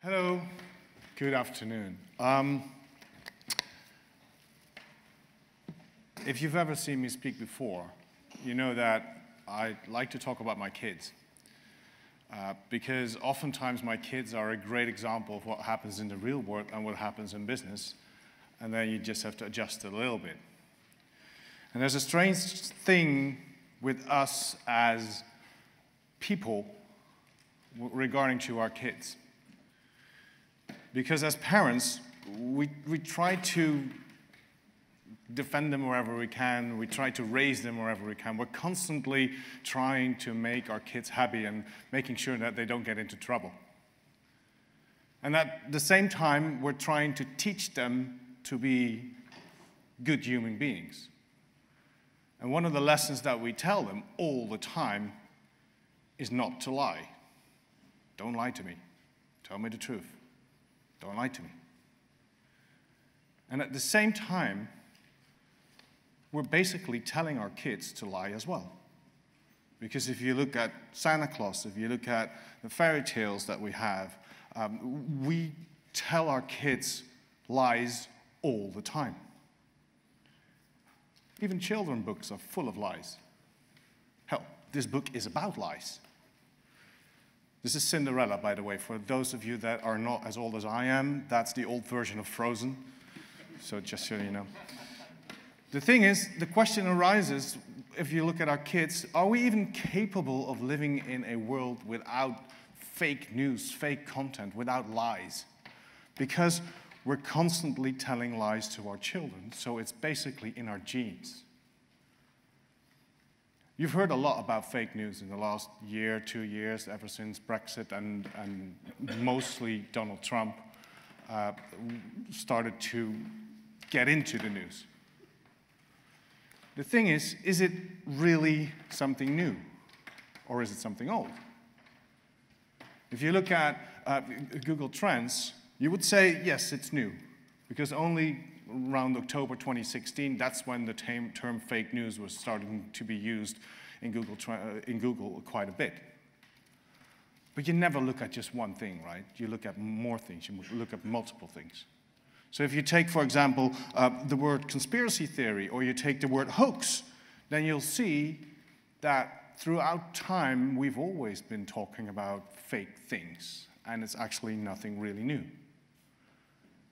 Hello, good afternoon. If you've ever seen me speak before, you know that I like to talk about my kids. Because oftentimes my kids are a great example of what happens in the real world and what happens in business, and then you just have to adjust it a little bit. And there's a strange thing with us as people regarding to our kids. Because as parents, we try to defend them wherever we can. We try to raise them wherever we can. We're constantly trying to make our kids happy and making sure that they don't get into trouble. And at the same time, we're trying to teach them to be good human beings. And one of the lessons that we tell them all the time is not to lie. Don't lie to me. Tell me the truth. Don't lie to me. And at the same time, we're basically telling our kids to lie as well. Because if you look at Santa Claus, if you look at the fairy tales that we have, we tell our kids lies all the time. Even children's books are full of lies. Hell, this book is about lies. This is Cinderella, by the way. For those of you that are not as old as I am, that's the old version of Frozen. So just so you know. The thing is, the question arises, if you look at our kids, are we even capable of living in a world without fake news, fake content, without lies? Because we're constantly telling lies to our children, so it's basically in our genes. You've heard a lot about fake news in the last year, 2 years, ever since Brexit and mostly Donald Trump started to get into the news. The thing is it really something new, or is it something old? If you look at Google Trends, you would say, yes, it's new, because only around October 2016, that's when the term fake news was starting to be used in Google quite a bit. But you never look at just one thing, right? You look at more things. You look at multiple things. So if you take, for example, the word conspiracy theory, or you take the word hoax, then you'll see that throughout time, we've always been talking about fake things, and it's actually nothing really new.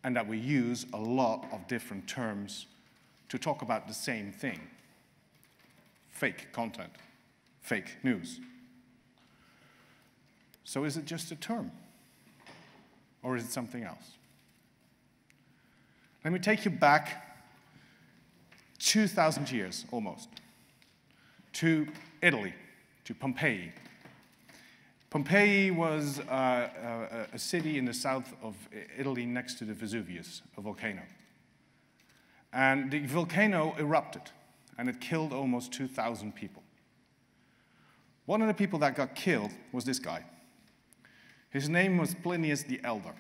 And that we use a lot of different terms to talk about the same thing. Fake content, fake news. So is it just a term? Or is it something else? Let me take you back 2,000 years, almost, to Italy, to Pompeii. Pompeii was a city in the south of Italy next to the Vesuvius, a volcano. And the volcano erupted, and it killed almost 2,000 people. One of the people that got killed was this guy. His name was Pliny the Elder.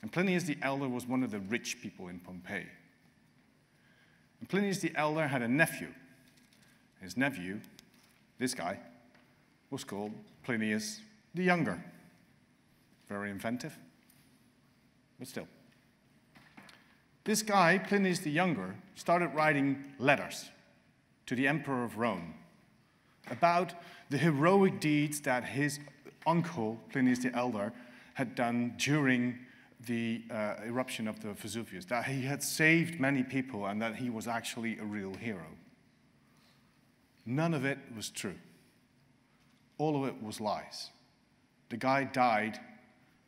And Pliny the Elder was one of the rich people in Pompeii. And Pliny the Elder had a nephew. His nephew, this guy, was called Pliny the Younger. Very inventive, but still. This guy, Pliny the Younger, started writing letters to the Emperor of Rome about the heroic deeds that his uncle, Pliny the Elder, had done during the eruption of the Vesuvius, that he had saved many people and that he was actually a real hero. None of it was true. All of it was lies. The guy died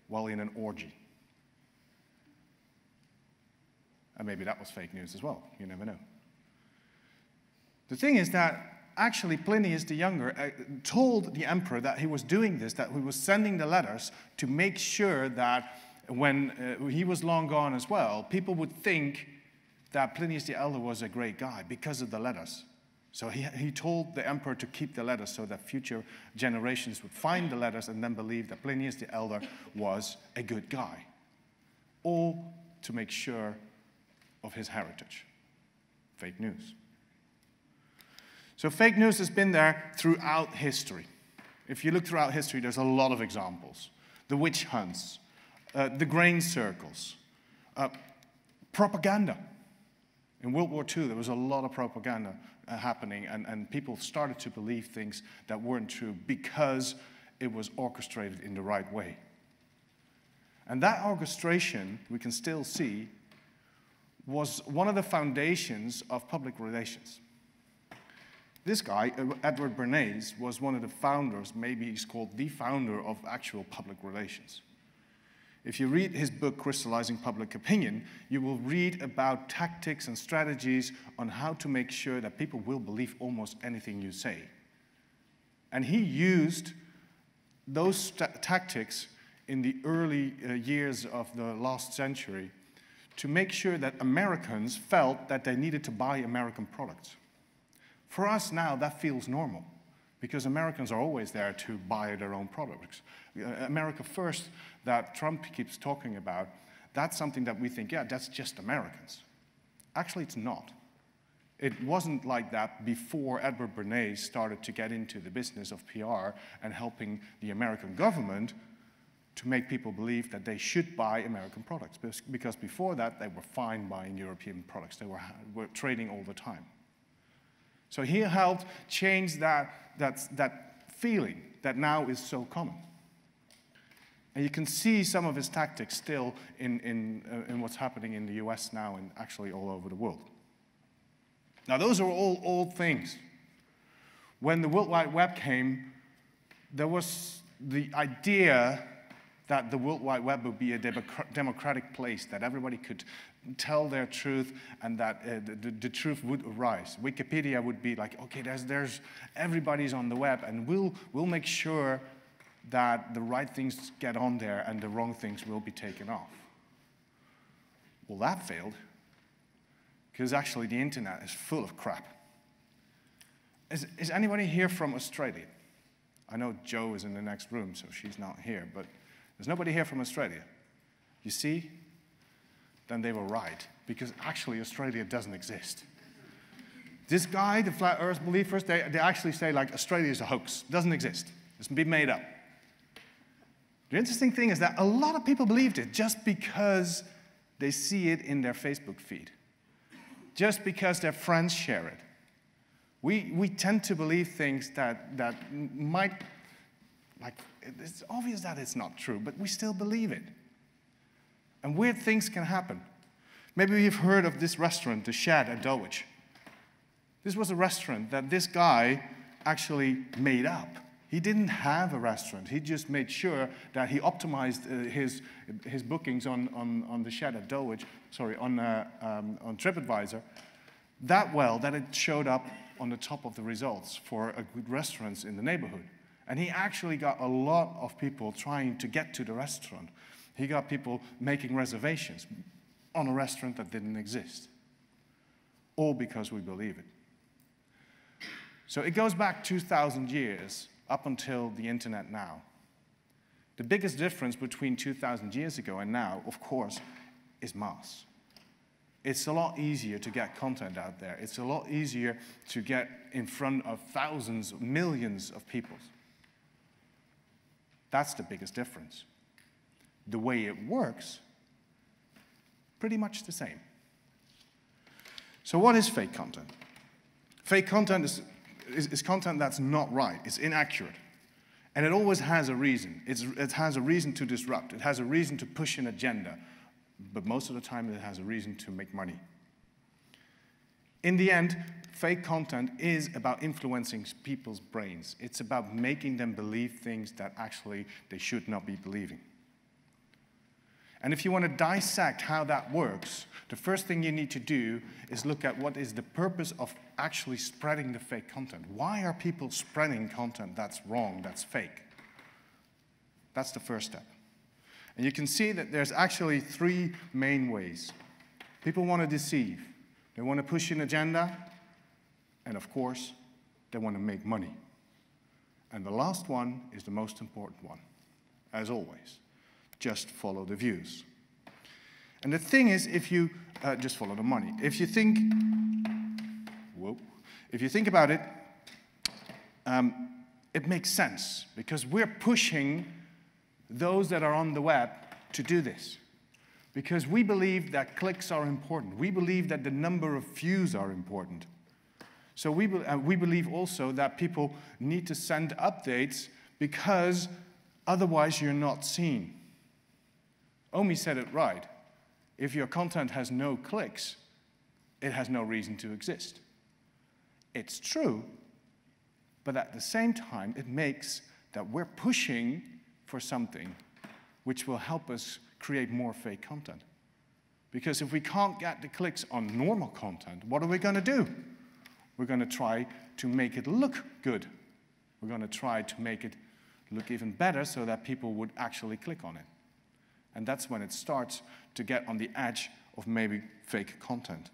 while in an orgy. And maybe that was fake news as well. You never know. The thing is that actually Pliny the Younger told the emperor that he was doing this, that he was sending the letters to make sure that when he was long gone as well, people would think that Pliny the Elder was a great guy because of the letters. So he told the emperor to keep the letters so that future generations would find the letters and then believe that Pliny the Elder was a good guy. All to make sure of his heritage. Fake news. So fake news has been there throughout history. If you look throughout history, there's a lot of examples. the witch hunts, the grain circles, propaganda. In World War II, there was a lot of propaganda happening, and people started to believe things that weren't true because it was orchestrated in the right way. And that orchestration, we can still see, was one of the foundations of public relations. This guy, Edward Bernays, was one of the founders, maybe he's called the founder of actual public relations. If you read his book, Crystallizing Public Opinion, you will read about tactics and strategies on how to make sure that people will believe almost anything you say. And he used those tactics in the early years of the last century to make sure that Americans felt that they needed to buy American products. For us now, that feels normal, because Americans are always there to buy their own products. America First, that Trump keeps talking about, that's something that we think, yeah, that's just Americans. Actually, it's not. It wasn't like that before Edward Bernays started to get into the business of PR and helping the American government to make people believe that they should buy American products. Because before that, they were fine buying European products. They were trading all the time. So he helped change that feeling that now is so common. And you can see some of his tactics still in what's happening in the US now and actually all over the world. Now, those are all old things. When the World Wide Web came, there was the idea that the World Wide Web would be a democratic place, that everybody could tell their truth and that the truth would arise. Wikipedia would be like, okay, there's everybody's on the web, and we'll make sure that the right things get on there and the wrong things will be taken off. Well, that failed, because actually the internet is full of crap. Is anybody here from Australia? I know Jo is in the next room, so she's not here, but there's nobody here from Australia. You see? Then they were right, because actually Australia doesn't exist. This guy, the flat earth believers, they actually say like Australia is a hoax, doesn't exist, it's been made up. The interesting thing is that a lot of people believed it just because they see it in their Facebook feed, just because their friends share it. We tend to believe things that might, like, it's obvious that it's not true, but we still believe it. And weird things can happen. Maybe you've heard of this restaurant, The Shed at Dulwich. This was a restaurant that this guy actually made up. He didn't have a restaurant. He just made sure that he optimized his bookings on The Shed at Dulwich, sorry, on TripAdvisor, that well that it showed up on the top of the results for a good restaurants in the neighborhood. And he actually got a lot of people trying to get to the restaurant. He got people making reservations on a restaurant that didn't exist. All because we believe it. So it goes back 2,000 years up until the internet now. The biggest difference between 2,000 years ago and now, of course, is mass. It's a lot easier to get content out there. It's a lot easier to get in front of thousands, millions of people. That's the biggest difference. The way it works, pretty much the same. So what is fake content? Fake content is content that's not right. It's inaccurate. And it always has a reason. It has a reason to disrupt. It has a reason to push an agenda. But most of the time, it has a reason to make money. In the end, fake content is about influencing people's brains. It's about making them believe things that actually they should not be believing. And if you want to dissect how that works, the first thing you need to do is look at what is the purpose of actually spreading the fake content. Why are people spreading content that's wrong, that's fake? That's the first step. And you can see that there's actually three main ways. People want to deceive. They want to push an agenda. And of course, they want to make money. And the last one is the most important one, as always. Just follow the views. And the thing is, if you just follow the money. If you think about it, it makes sense, because we're pushing those that are on the web to do this. Because we believe that clicks are important. We believe that the number of views are important. So we believe also that people need to send updates because otherwise you're not seen. Omi said it right. If your content has no clicks, it has no reason to exist. It's true, but at the same time, it makes that we're pushing for something which will help us create more fake content. Because if we can't get the clicks on normal content, what are we going to do? We're going to try to make it look good. We're going to try to make it look even better so that people would actually click on it. And that's when it starts to get on the edge of maybe fake content.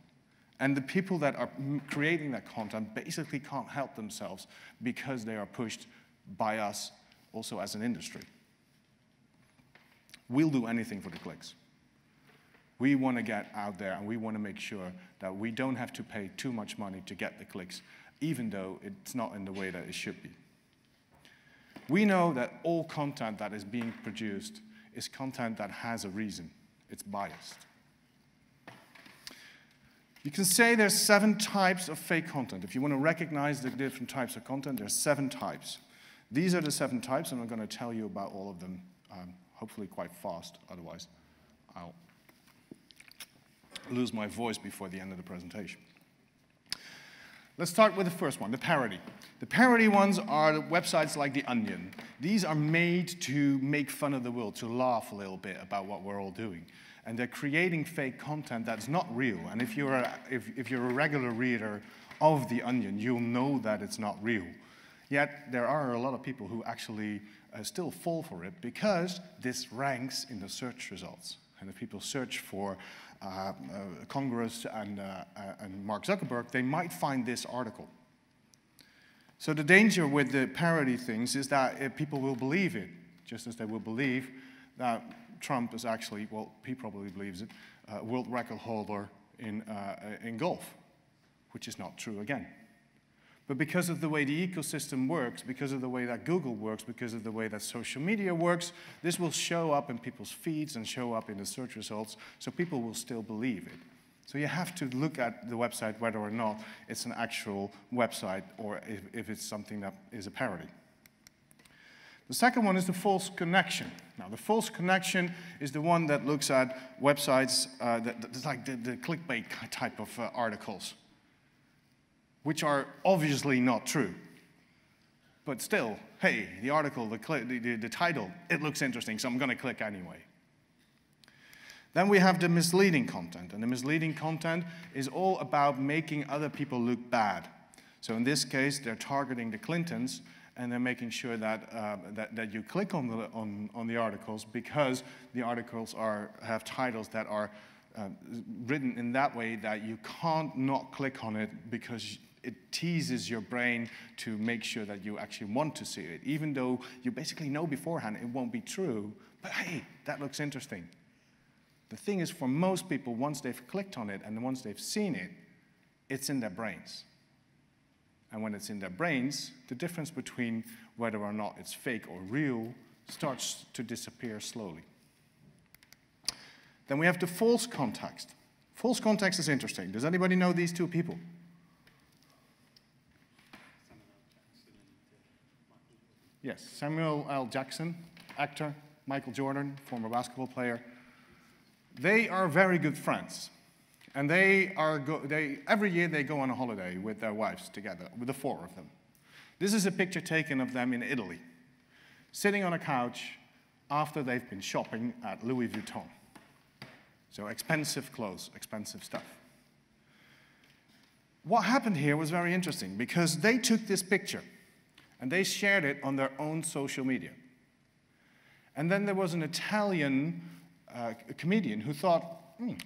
And the people that are creating that content basically can't help themselves because they are pushed by us also as an industry. We'll do anything for the clicks. We want to get out there and we want to make sure that we don't have to pay too much money to get the clicks, even though it's not in the way that it should be. We know that all content that is being produced is content that has a reason. It's biased. You can say there's 7 types of fake content. If you want to recognize the different types of content, there's 7 types. These are the 7 types, and I'm going to tell you about all of them, hopefully quite fast. Otherwise, I'll lose my voice before the end of the presentation. Let's start with the first one, the parody. The parody ones are websites like The Onion. These are made to make fun of the world, to laugh a little bit about what we're all doing. And they're creating fake content that's not real. And if you're a regular reader of The Onion, you'll know that it's not real. Yet there are a lot of people who actually still fall for it because this ranks in the search results. And if people search for Congress and Mark Zuckerberg, they might find this article. So the danger with the parody things is that people will believe it, just as they will believe that Trump is actually, well, he probably believes it, world record holder in golf, which is not true again. But because of the way the ecosystem works, because of the way that Google works, because of the way that social media works, this will show up in people's feeds and show up in the search results, so people will still believe it. So you have to look at the website whether or not it's an actual website or if it's something that is a parody. The second one is the false connection. Now, the false connection is the one that looks at websites that's like the clickbait type of articles, which are obviously not true. But still, hey, the article, the title, it looks interesting, so I'm going to click anyway. Then we have the misleading content, and the misleading content is all about making other people look bad. So in this case, they're targeting the Clintons, and they're making sure that, that you click on the articles because the articles have titles that are written in that way that you can't not click on it because it teases your brain to make sure that you actually want to see it, even though you basically know beforehand it won't be true, but hey, that looks interesting. The thing is, for most people, once they've clicked on it and once they've seen it, it's in their brains. And when it's in their brains, the difference between whether or not it's fake or real starts to disappear slowly. Then we have the false context. False context is interesting. Does anybody know these 2 people? Yes, Samuel L. Jackson, actor, Michael Jordan, former basketball player. They are very good friends. And every year they go on a holiday with their wives together, with the 4 of them. This is a picture taken of them in Italy, sitting on a couch after they've been shopping at Louis Vuitton. So expensive clothes, expensive stuff. What happened here was very interesting because they took this picture and they shared it on their own social media. And then there was an Italian comedian who thought,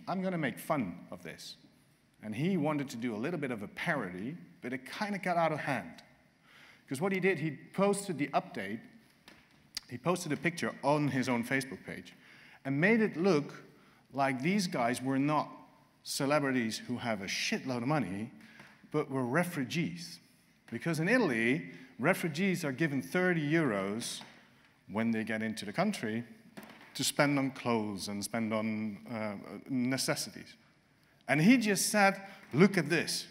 I'm going to make fun of this. And he wanted to do a little bit of a parody, but it kind of got out of hand. Because what he did, he posted the update, he posted a picture on his own Facebook page, and made it look like these guys were not celebrities who have a shitload of money, but were refugees. Because in Italy, refugees are given 30 euros when they get into the country to spend on clothes and spend on necessities. And he just said, look at this.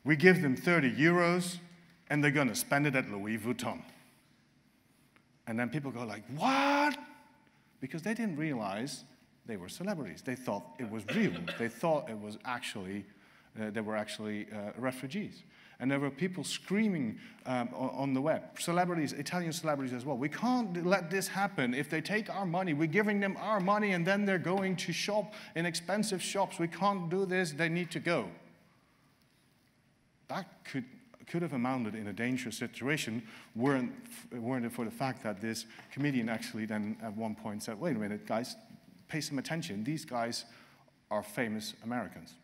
We give them 30 euros, and they're going to spend it at Louis Vuitton. And then people go like, what? Because they didn't realize they were celebrities. They thought it was real. They thought it was actually, they were actually refugees. And there were people screaming on the web, celebrities, Italian celebrities as well. We can't let this happen. If they take our money, we're giving them our money, and then they're going to shop in expensive shops. We can't do this. They need to go. That could have amounted in a dangerous situation weren't it for the fact that this comedian actually then at one point said, wait a minute, guys, pay some attention. These guys are famous Americans.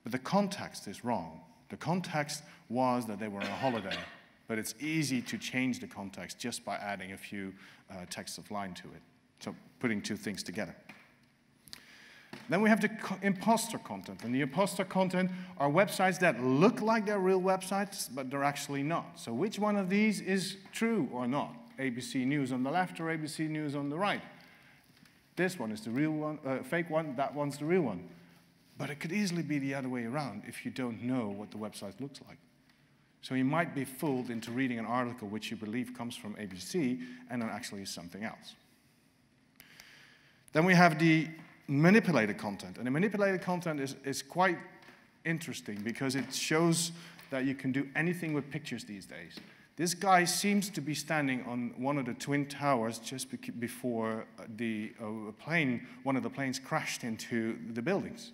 But the context is wrong. The context was that they were on a holiday, but it's easy to change the context just by adding a few texts of line to it. So putting two things together. Then we have the imposter content. And the imposter content are websites that look like they're real websites, but they're actually not. So which one of these is true or not? ABC News on the left or ABC News on the right? This one is the real one, fake one, that one's the real one. But it could easily be the other way around if you don't know what the website looks like. So you might be fooled into reading an article which you believe comes from ABC and it actually is something else. Then we have the manipulated content. And the manipulated content is quite interesting because it shows that you can do anything with pictures these days. This guy seems to be standing on one of the Twin Towers just before one of the planes crashed into the buildings.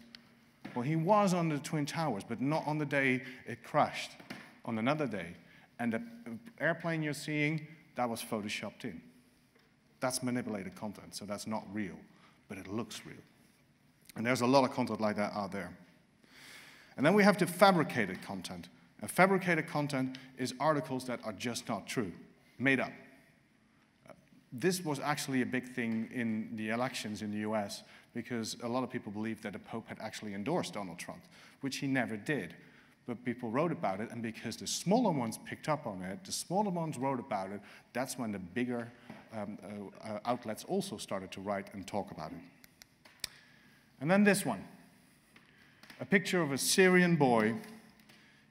Well, he was on the Twin Towers, but not on the day it crashed, on another day. And the airplane you're seeing, that was photoshopped in. That's manipulated content, so that's not real, but it looks real. And there's a lot of content like that out there. And then we have the fabricated content. And fabricated content is articles that are just not true, made up. This was actually a big thing in the elections in the US because a lot of people believed that the Pope had actually endorsed Donald Trump, which he never did. But people wrote about it, and because the smaller ones picked up on it, the smaller ones wrote about it, that's when the bigger outlets also started to write and talk about it. And then this one, a picture of a Syrian boy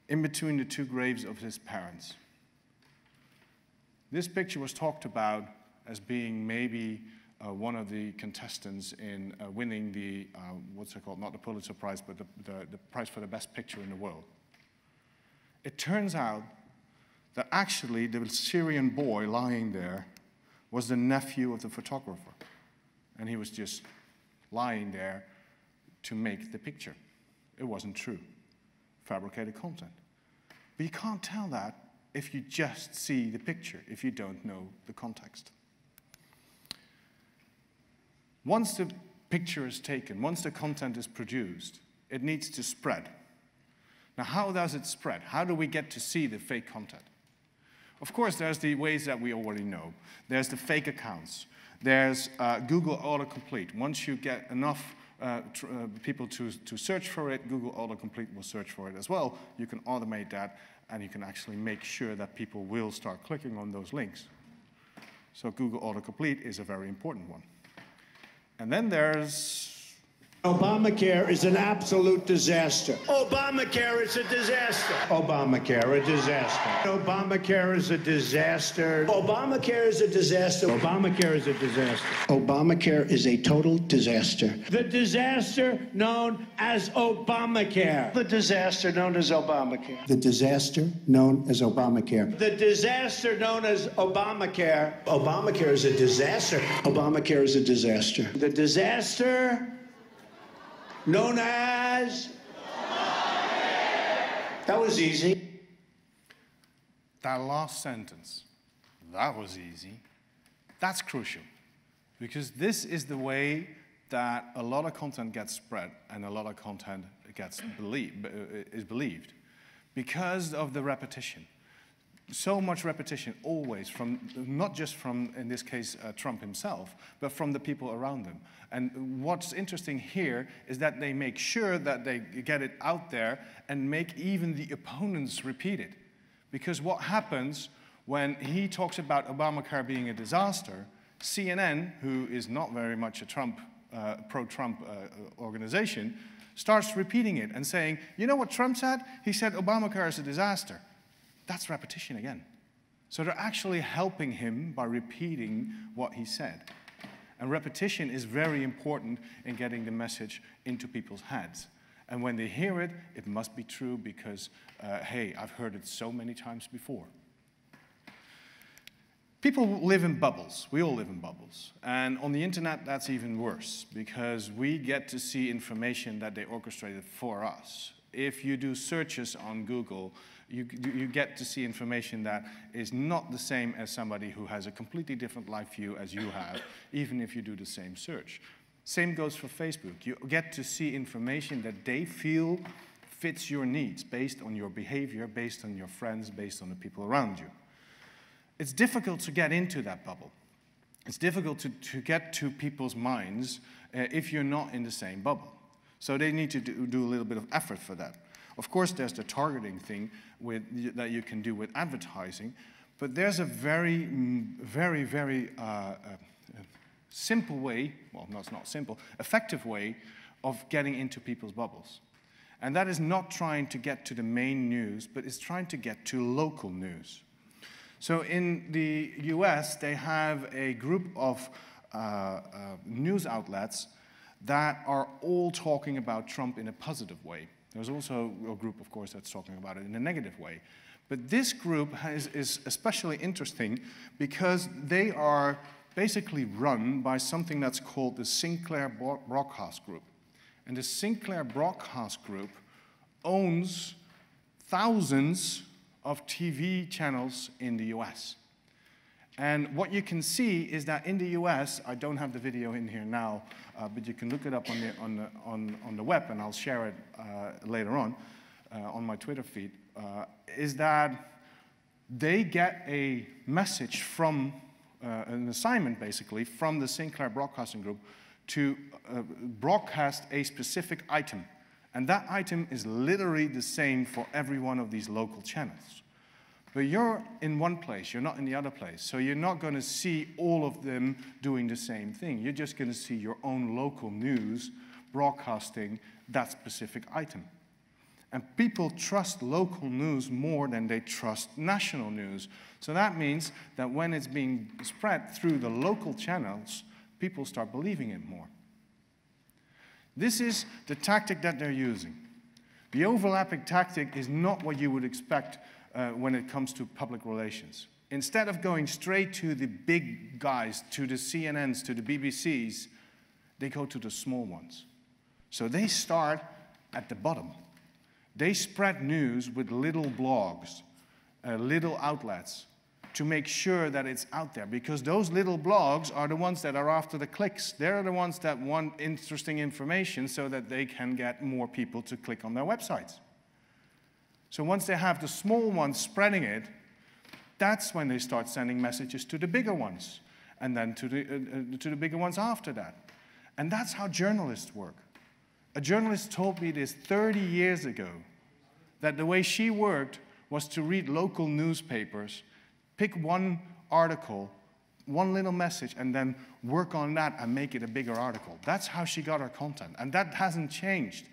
in between the two graves of his parents. This picture was talked about as being maybe one of the contestants in winning the, what's it called, not the Pulitzer Prize, but the prize for the best picture in the world. It turns out that actually the Syrian boy lying there was the nephew of the photographer. And he was just lying there to make the picture. It wasn't true. Fabricated content. But you can't tell that if you just see the picture, if you don't know the context. Once the picture is taken, once the content is produced, it needs to spread. Now, how does it spread? How do we get to see the fake content? Of course, there's the ways that we already know. There's the fake accounts. There's Google autocomplete. Once you get enough people to search for it, Google autocomplete will search for it as well. You can automate that, and you can actually make sure that people will start clicking on those links. So Google autocomplete is a very important one. And then there's... Obamacare is an absolute disaster. Obamacare is a disaster. Obamacare, a disaster. Obamacare is a disaster. Obamacare is a disaster. Obamacare is a disaster. Obamacare is a total disaster. The disaster known as Obamacare. The disaster known as Obamacare. The disaster known as Obamacare. The disaster known as Obamacare. Obamacare is a disaster. Obamacare is a disaster. The disaster known as... That was easy. That last sentence, that was easy. That's crucial, because this is the way that a lot of content gets spread and a lot of content gets is believed, because of the repetition. So much repetition always from, not just from, in this case, Trump himself, but from the people around him. And what's interesting here is that they make sure that they get it out there and make even the opponents repeat it. Because what happens When he talks about Obamacare being a disaster, CNN, who is not very much a pro-Trump organization, starts repeating it and saying, you know what Trump said? He said Obamacare is a disaster. That's repetition again. So they're actually helping him by repeating what he said. And repetition is very important in getting the message into people's heads. And when they hear it, it must be true because, hey, I've heard it so many times before. People live in bubbles. We all live in bubbles. And on the internet, that's even worse because we get to see information that they orchestrated for us. If you do searches on Google, you get to see information that is not the same as somebody who has a completely different life view as you have, even if you do the same search. Same goes for Facebook. You get to see information that they feel fits your needs based on your behavior, based on your friends, based on the people around you. It's difficult to get into that bubble. It's difficult to get to people's minds if you're not in the same bubble. So they need to do a little bit of effort for that. Of course, there's the targeting thing that you can do with advertising, but there's a very simple way, well, no, it's not simple, effective way of getting into people's bubbles. And that is not trying to get to the main news, but it's trying to get to local news. So in the US, they have a group of news outlets that are all talking about Trump in a positive way. There's also a group, of course, that's talking about it in a negative way. But this group is especially interesting because they are basically run by something that's called the Sinclair Broadcast Group. And the Sinclair Broadcast Group owns thousands of TV channels in the US. And what you can see is that in the US, I don't have the video in here now, but you can look it up on the web, and I'll share it later on my Twitter feed, is that they get a message from, an assignment basically, from the Sinclair Broadcasting Group to broadcast a specific item. And that item is literally the same for every one of these local channels. But you're in one place, you're not in the other place. So you're not going to see all of them doing the same thing. You're just going to see your own local news broadcasting that specific item. And people trust local news more than they trust national news. So that means that when it's being spread through the local channels, people start believing it more. This is the tactic that they're using. The overlapping tactic is not what you would expect when it comes to public relations. Instead of going straight to the big guys, to the CNNs, to the BBCs, they go to the small ones. So they start at the bottom. They spread news with little blogs, little outlets, to make sure that it's out there, because those little blogs are the ones that are after the clicks. They're the ones that want interesting information so that they can get more people to click on their websites. So once they have the small ones spreading it, that's when they start sending messages to the bigger ones, and then to the bigger ones after that. And that's how journalists work. A journalist told me this 30 years ago, that the way she worked was to read local newspapers, pick one article, one little message, and then work on that and make it a bigger article. That's how she got her content, and that hasn't changed.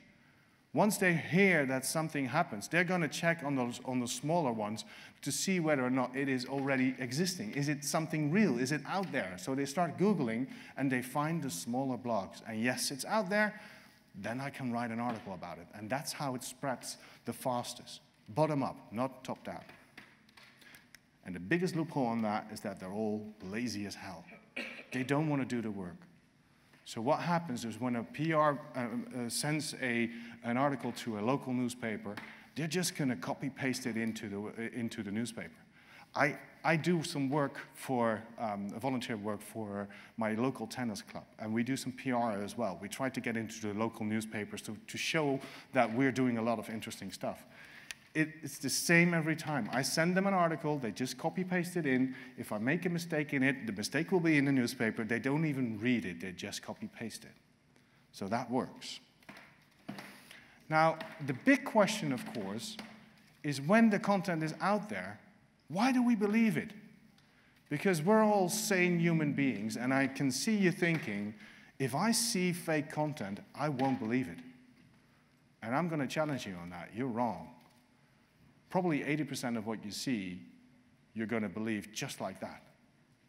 Once they hear that something happens, they're going to check on the smaller ones to see whether or not it is already existing. Is it something real? Is it out there? So they start Googling, and they find the smaller blogs. And yes, it's out there. Then I can write an article about it. And that's how it spreads the fastest. Bottom up, not top down. And the biggest loophole on that is that they're all lazy as hell. They don't want to do the work. So what happens is when a PR sends an article to a local newspaper, they're just going to copy-paste it into the newspaper. I do some work for, volunteer work for my local tennis club, and we do some PR as well. We try to get into the local newspapers to show that we're doing a lot of interesting stuff. It's the same every time. I send them an article, they just copy-paste it in. If I make a mistake in it, the mistake will be in the newspaper. They don't even read it, they just copy-paste it. So that works. Now, the big question, of course, is when the content is out there, Why do we believe it? Because we're all sane human beings, and I can see you thinking, if I see fake content, I won't believe it. And I'm going to challenge you on that. You're wrong. Probably 80% of what you see, you're going to believe just like that.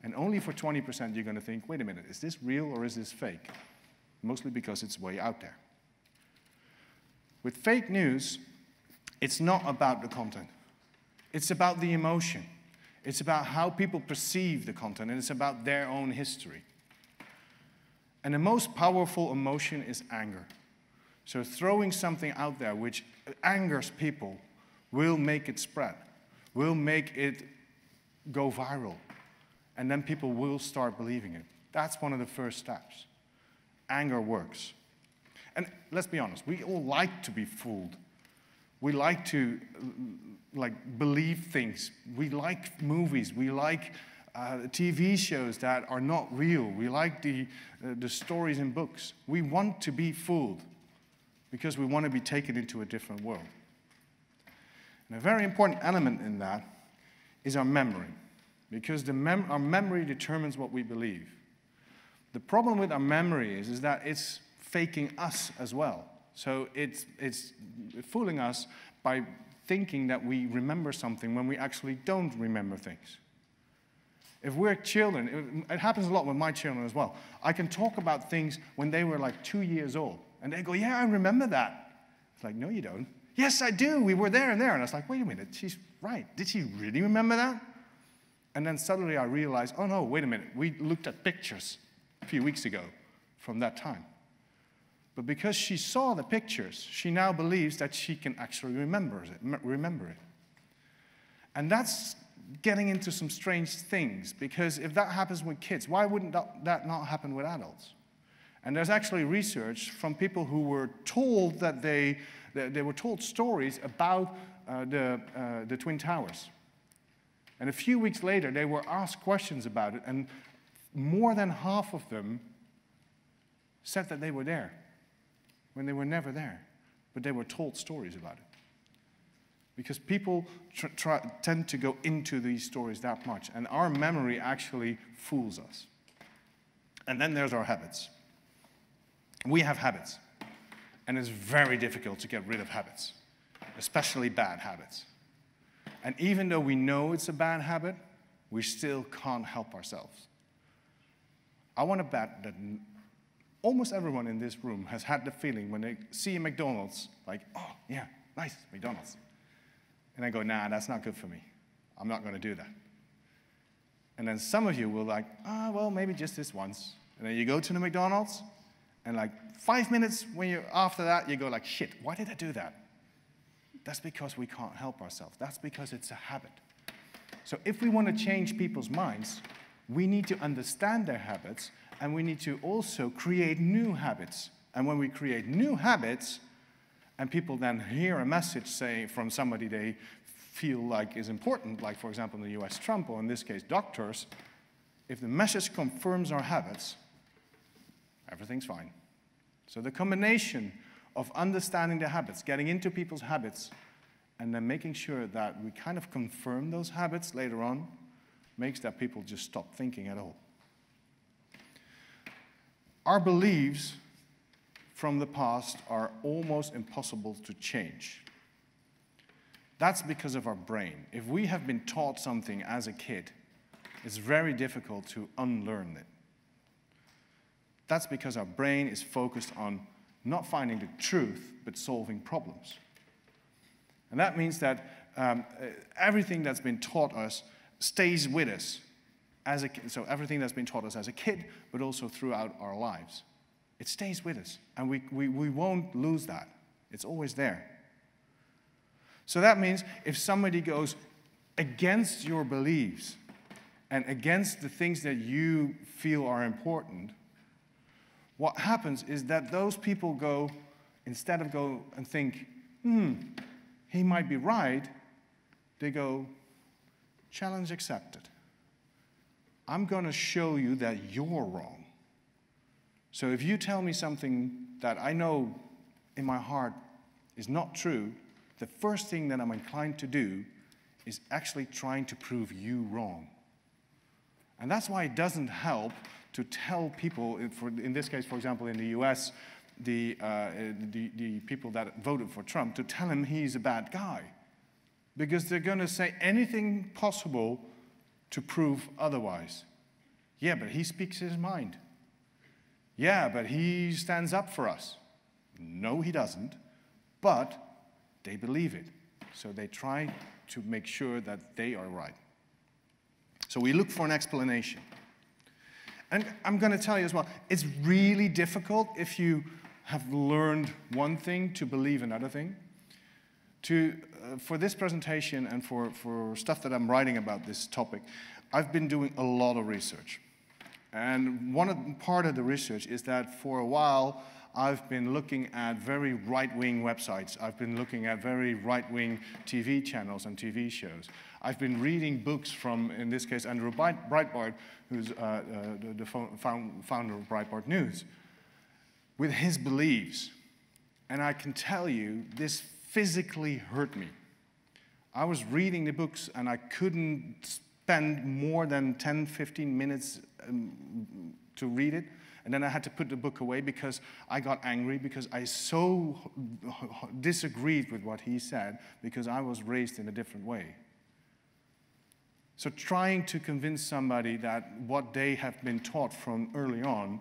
And only for 20% you're going to think, wait a minute, is this real or is this fake? Mostly because it's way out there. With fake news, it's not about the content. It's about the emotion. It's about how people perceive the content, and it's about their own history. And the most powerful emotion is anger. So throwing something out there which angers people will make it spread, will make it go viral, and then people will start believing it. That's one of the first steps. Anger works. And let's be honest, we all like to be fooled. We like to believe things. We like movies. We like TV shows that are not real. We like the stories in books. We want to be fooled because we want to be taken into a different world. And a very important element in that is our memory, because our memory determines what we believe. The problem with our memory is that it's faking us as well. So it's fooling us by thinking that we remember something when we actually don't remember things. If we're children, it happens a lot with my children as well. I can talk about things when they were like 2 years old, and they go, yeah, I remember that. It's like, no, you don't. Yes, I do. We were there and there. And I was like, wait a minute, she's right. Did she really remember that? And then suddenly I realized, oh no, wait a minute. We looked at pictures a few weeks ago from that time. But because she saw the pictures, she now believes that she can actually remember it. And that's getting into some strange things, because if that happens with kids, why wouldn't that not happen with adults? And there's actually research from people who were told that they were told stories about the Twin Towers. And a few weeks later, they were asked questions about it, and more than half of them said that they were there, when they were never there, but they were told stories about it. Because people tend to go into these stories that much, and our memory actually fools us. And then there's our habits. We have habits, and it's very difficult to get rid of habits, especially bad habits. And even though we know it's a bad habit, we still can't help ourselves. I want to bet that almost everyone in this room has had the feeling when they see a McDonald's, like, oh, yeah, nice, McDonald's. And I go, nah, that's not good for me. I'm not going to do that. And then some of you will like, well, maybe just this once. And then you go to the McDonald's, and like 5 minutes after that, you go like, shit, why did I do that? That's because we can't help ourselves. That's because it's a habit. So if we want to change people's minds, we need to understand their habits, and we need to also create new habits. And when we create new habits, and people then hear a message, say, from somebody they feel like is important, like, for example, in the US, Trump, or in this case, doctors, if the message confirms our habits, everything's fine. So the combination of understanding the habits, getting into people's habits, and then making sure that we kind of confirm those habits later on, makes that people just stop thinking at all. Our beliefs from the past are almost impossible to change. That's because of our brain. If we have been taught something as a kid, it's very difficult to unlearn it. That's because our brain is focused on not finding the truth, but solving problems. And that means that everything that's been taught us stays with us as a kid. So everything that's been taught us as a kid, but also throughout our lives. It stays with us, and we won't lose that. It's always there. So that means if somebody goes against your beliefs and against the things that you feel are important, what happens is that those people go, instead of go and think, he might be right, they go, challenge accepted. I'm going to show you that you're wrong. So if you tell me something that I know in my heart is not true, the first thing that I'm inclined to do is actually trying to prove you wrong. And that's why it doesn't help to tell people, in this case, for example, in the US, the people that voted for Trump, to tell him he's a bad guy. Because they're going to say anything possible to prove otherwise. Yeah, but he speaks his mind. Yeah, but he stands up for us. No, he doesn't. But they believe it. So they try to make sure that they are right. So we look for an explanation. And I'm going to tell you as well, it's really difficult if you have learned one thing to believe another thing. For this presentation and for stuff that I'm writing about this topic, I've been doing a lot of research. And part of the research is that for a while, I've been looking at very right-wing websites. I've been looking at very right-wing TV channels and TV shows. I've been reading books from, in this case, Andrew Breitbart, who's the founder of Breitbart News, with his beliefs. And I can tell you, this physically hurt me. I was reading the books, and I couldn't spend more than 10, 15 minutes to read it. And then I had to put the book away because I got angry, because I so disagreed with what he said, because I was raised in a different way. So trying to convince somebody that what they have been taught from early on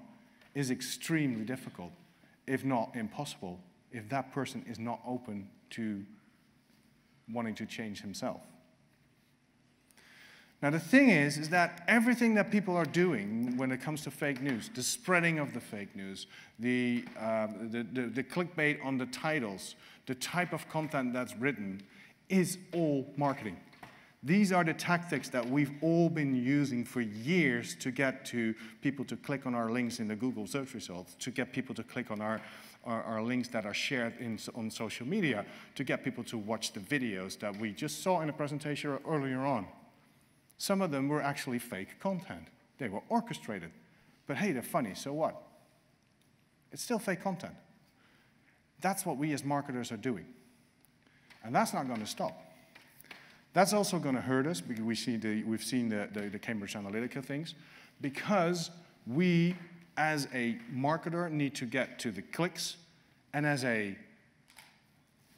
is extremely difficult, if not impossible, if that person is not open to wanting to change himself. Now the thing is that everything that people are doing when it comes to fake news, the spreading of the fake news, the clickbait on the titles, the type of content that's written, is all marketing. These are the tactics that we've all been using for years to get to people to click on our links in the Google search results, to get people to click on our links that are shared on social media, to get people to watch the videos that we just saw in a presentation earlier on. Some of them were actually fake content. They were orchestrated. But hey, they're funny, so what? It's still fake content. That's what we as marketers are doing. And that's not going to stop. That's also going to hurt us, because we've seen the Cambridge Analytica things, because we, as a marketer, need to get to the clicks, and as a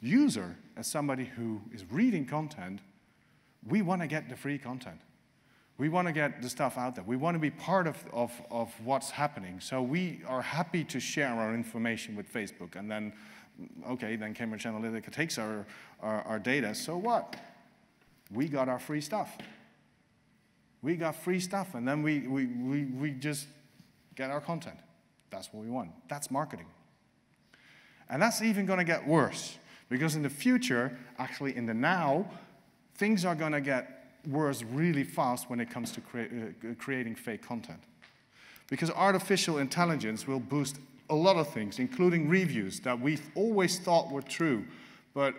user, as somebody who is reading content, we want to get the free content. We want to get the stuff out there. We want to be part of what's happening. So we are happy to share our information with Facebook, and then, okay, then Cambridge Analytica takes our data, so what? We got our free stuff. We got free stuff, and then we just get our content. That's what we want. That's marketing. And that's even going to get worse, because in the future, actually in the now, things are going to get worse really fast when it comes to creating fake content. Because artificial intelligence will boost a lot of things, including reviews that we've always thought were true. But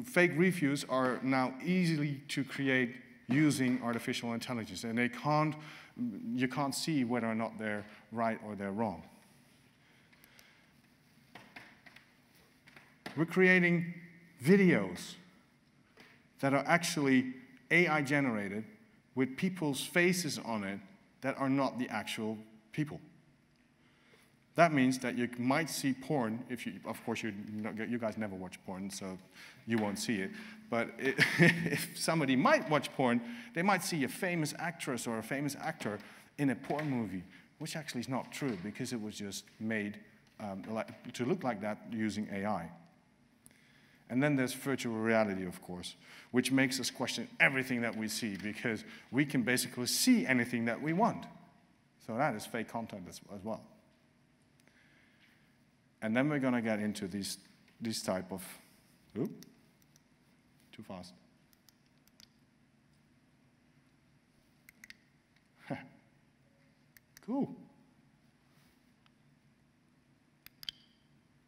fake reviews are now easily to create using artificial intelligence, and you can't see whether or not they're right or they're wrong. We're creating videos that are actually AI generated with people's faces on it that are not the actual people. That means that you might see porn, of course you guys never watch porn, so you won't see it, but if somebody might watch porn, they might see a famous actress or a famous actor in a porn movie, which actually is not true, because it was just made to look like that using AI. And then there's virtual reality, of course, which makes us question everything that we see, because we can basically see anything that we want. So that is fake content as well. And then we're going to get into these type of, too fast. Cool.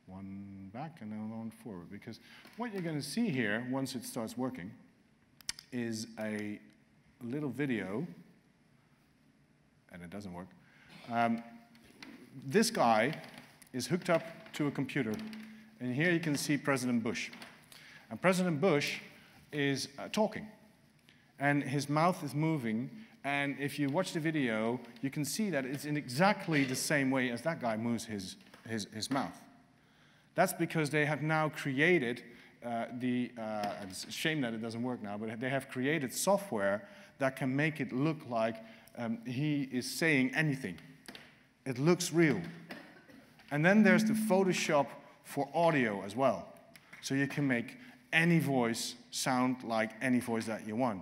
One back and then one forward, because what you're going to see here, once it starts working, is a little video, and it doesn't work. This guy is hooked up to a computer, and here you can see President Bush. And President Bush is talking. And his mouth is moving, and if you watch the video, you can see that it's in exactly the same way as that guy moves his mouth. That's because they have now created it's a shame that it doesn't work now, but they have created software that can make it look like he is saying anything. It looks real. And then there's the Photoshop for audio as well. So you can make any voice sound like any voice that you want.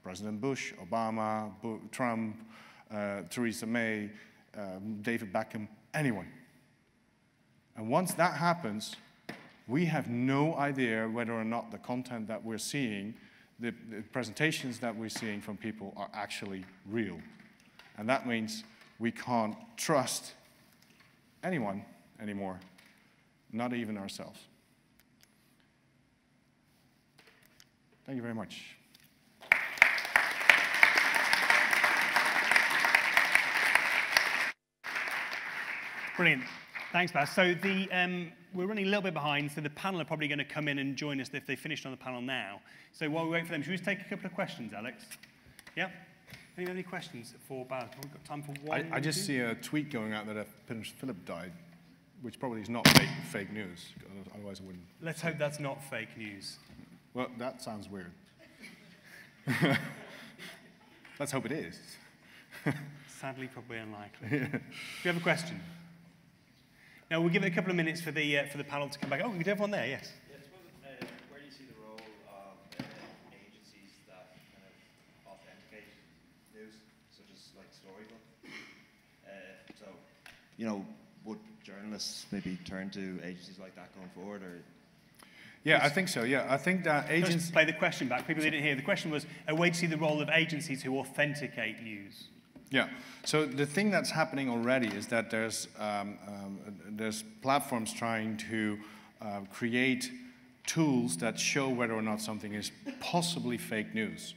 President Bush, Obama, Trump, Theresa May, David Beckham, anyone. And once that happens, we have no idea whether or not the content that we're seeing, the presentations that we're seeing from people are actually real. And that means we can't trust anyone anymore, not even ourselves. Thank you very much. Brilliant. Thanks, Baz. So we're running a little bit behind, so the panel are probably going to come in and join us if they've finished on the panel now. So while we wait for them, should we just take a couple of questions, Alex? Yeah? Any questions for Baz? We've got time for one. I just see a tweet going out that Prince Philip died, which probably is not fake news. Otherwise I wouldn't. Let's hope that's not fake news. Well, that sounds weird. Let's hope it is. Sadly, probably unlikely. Do you have a question? Now, we'll give it a couple of minutes for the panel to come back. Oh, we do have one there, yes. Where do you see the role of agencies that kind of authenticate news, such as like Storybook? So, you know, would journalists maybe turn to agencies like that going forward, or? Yeah, I think so. Yeah, I think that agencies. Let's play the question back. People didn't hear. The question was, where do you see the role of agencies who authenticate news? Yeah. So the thing that's happening already is that there's platforms trying to create tools that show whether or not something is possibly fake news.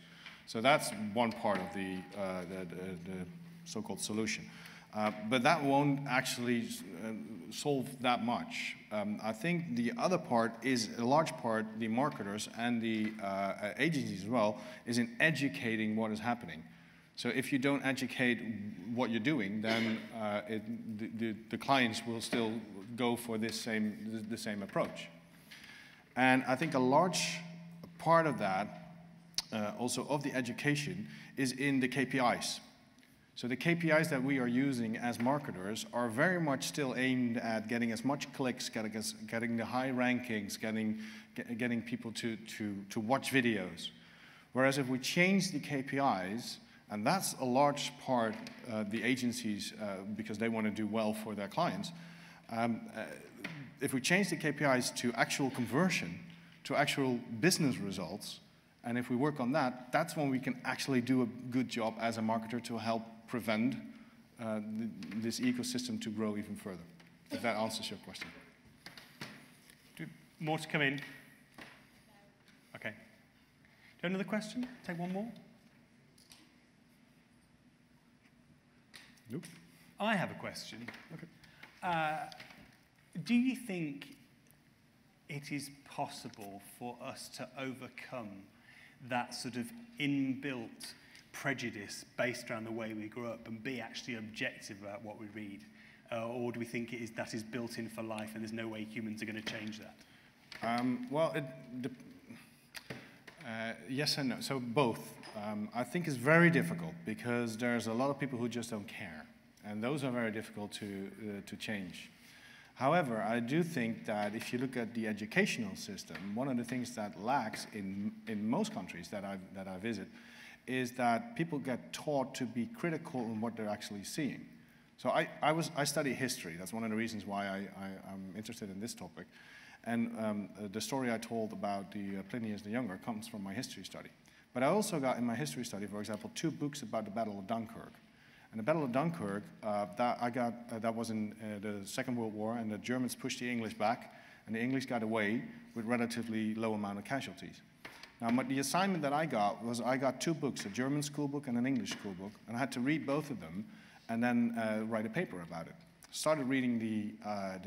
So that's one part of the so-called solution. But that won't actually solve that much. I think the other part is, a large part, the marketers and the agencies as well, is in educating what is happening. So if you don't educate what you're doing, then the clients will still go for the same approach. And I think a large part of that, also of the education, is in the KPIs. So the KPIs that we are using as marketers are very much still aimed at getting as much clicks, getting the high rankings, getting people to watch videos. Whereas if we change the KPIs, and that's a large part, the agencies, because they want to do well for their clients. If we change the KPIs to actual conversion, to actual business results, and if we work on that, that's when we can actually do a good job as a marketer to help prevent this ecosystem to grow even further. If that answers your question. More to come in? Okay. Do you have another question? Take one more. Nope. I have a question. Okay. Do you think it is possible for us to overcome that sort of inbuilt prejudice based around the way we grew up and be actually objective about what we read? Or do we think that is built in for life and there's no way humans are going to change that? Well, yes and no. So both. I think it's very difficult because there's a lot of people who just don't care. And those are very difficult to change. However, I do think that if you look at the educational system, one of the things that lacks in most countries that I visit is that people get taught to be critical on what they're actually seeing. So I study history. That's one of the reasons why I'm interested in this topic. And the story I told about the Pliny the Younger comes from my history study. But I also got in my history study, for example, 2 books about the Battle of Dunkirk. And the Battle of Dunkirk, that was in the Second World War, and the Germans pushed the English back, and the English got away with relatively low amount of casualties. Now, the assignment that I got was I got 2 books, a German school book and an English school book, and I had to read both of them and then write a paper about it. Started reading the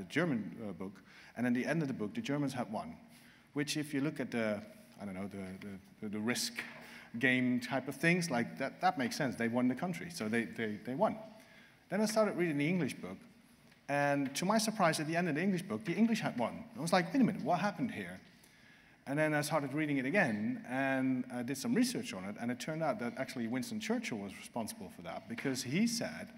German book, and at the end of the book, the Germans had won, which if you look at the I don't know, the risk game type of things, like that makes sense. They won the country, so they won. Then I started reading the English book, and to my surprise, at the end of the English book, the English had won. I was like, wait a minute, what happened here? And then I started reading it again, and I did some research on it, and it turned out that actually Winston Churchill was responsible for that, because he said,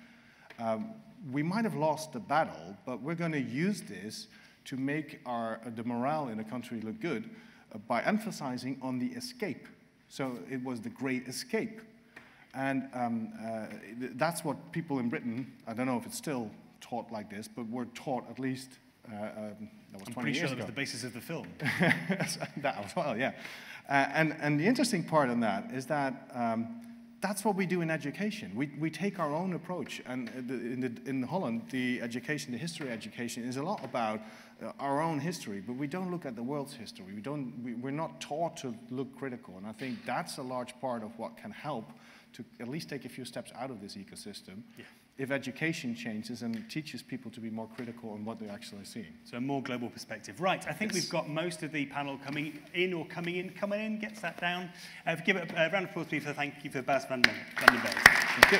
we might have lost the battle, but we're going to use this to make the morale in the country look good by emphasizing on the escape. So it was the Great Escape. And that's what people in Britain, I don't know if it's still taught like this, but were taught at least, that was 20 years ago. I'm pretty sure that was the basis of the film. That as well, yeah. And the interesting part on that is that that's what we do in education. We take our own approach, and in Holland, the history education is a lot about our own history, but we don't look at the world's history. We're not taught to look critical, and I think that's a large part of what can help to at least take a few steps out of this ecosystem. Yeah. If education changes and teaches people to be more critical on what they're actually seeing. So a more global perspective. Right, I think we've got most of the panel coming in, get sat down. Give it a round of applause, please, for thank you for Bas van den Beld. Thank you.